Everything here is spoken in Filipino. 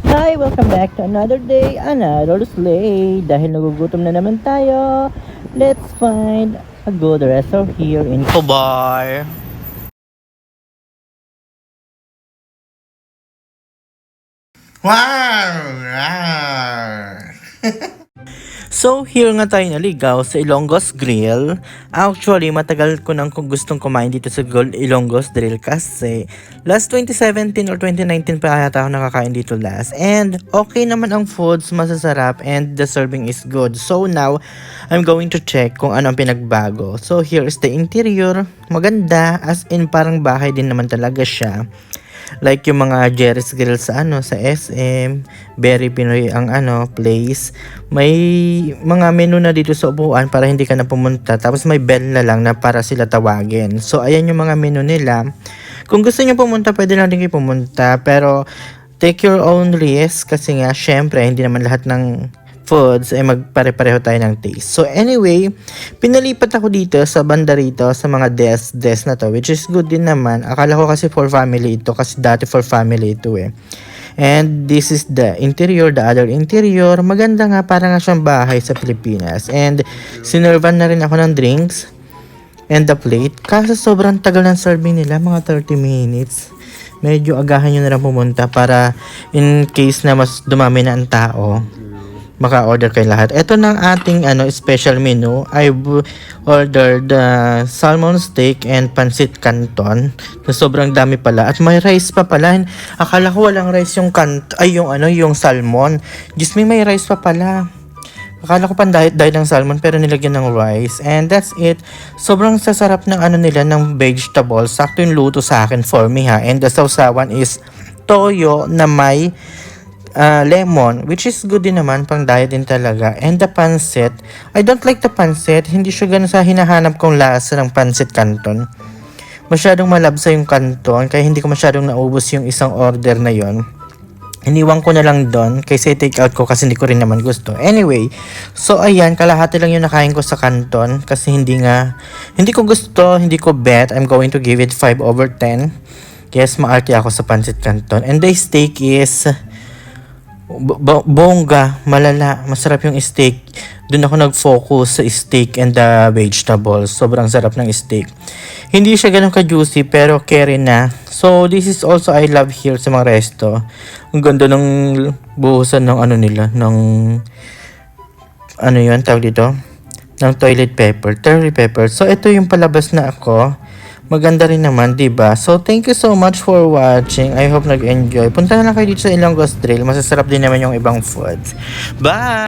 Hi! Welcome back to another day, another slay. Dahil nagugutom na naman tayo, let's find a good restaurant here in Cobar. Wow! So, here nga tayo naligaw sa Ilonggos Grill. Actually, matagal ko nang gustong kumain dito sa Ilonggos Grill kasi last 2017 or 2019 pa yata ako nakakain dito last. And okay naman ang foods, masasarap and the serving is good. So now, I'm going to check kung ano ang pinagbago. So here is the interior. Maganda, as in parang bahay din naman talaga siya. Like yung mga Jerry's Grill sa sa SM, very Pinoy ang place. May mga menu na dito sa upuan para hindi ka na pumunta. Tapos may bell na lang na para sila tawagin. So ayan yung mga menu nila. Kung gusto niyo pumunta, pwede lang din kayo pumunta. Pero take your own risk kasi nga syempre hindi naman lahat ng foods ay magpare-pareho tayo ng taste. So anyway, pinalipat ako dito sa banda rito sa mga desk na to, which is good din naman. Akala ko kasi for family ito kasi dati for family ito eh. And this is the interior, the other interior. Maganda nga, parang nga siyang bahay sa Pilipinas. And sinervan na rin ako ng drinks and the plate. Kasi sobrang tagal ng serving nila, mga 30 minutes. Medyo agahan nyo na lang pumunta para in case na mas dumami na ang tao, maka-order kayo lahat. Ito ng ating special menu. I ordered salmon steak and pancit canton. Na sobrang dami pala. At may rice pa pala. Akala ko walang rice yung yung salmon. Diyos may rice pa pala. Akala ko diet ng salmon pero nilagyan ng rice. And that's it. Sobrang sasarap ng nila ng vegetables. Sakto yung luto sa akin for me ha. And the sausawan is toyo na may lemon, which is good din naman, pang diet din talaga. And the pancit, I don't like the pancit. Hindi siya ganun sa hinahanap kong lasa ng pancit canton. Masyadong malabsa yung canton, kaya hindi ko masyadong naubos yung isang order na yon. Iniwan ko na lang doon kaysa take out ko kasi hindi ko rin naman gusto. Anyway, so ayan, kalahati lang yung nakain ko sa canton kasi hindi ko gusto, hindi ko bet. I'm going to give it 5/10. Yes, maarte ako sa pancit canton. And the steak is bongga, malala, masarap yung steak. Doon ako nag-focus sa steak and the vegetables. Sobrang sarap ng steak. Hindi siya ganun ka-juicy pero carry na. So this is also I love here sa mga resto. Ang ganda ng buhusan ng nila, ng yun, tawag dito, ng toilet paper, terry paper. So ito yung palabas na ako. Maganda rin naman, diba? So, thank you so much for watching. I hope nag-enjoy. Punta na lang kayo dito sa Ilonggos Grill. Masasarap din naman yung ibang foods. Bye!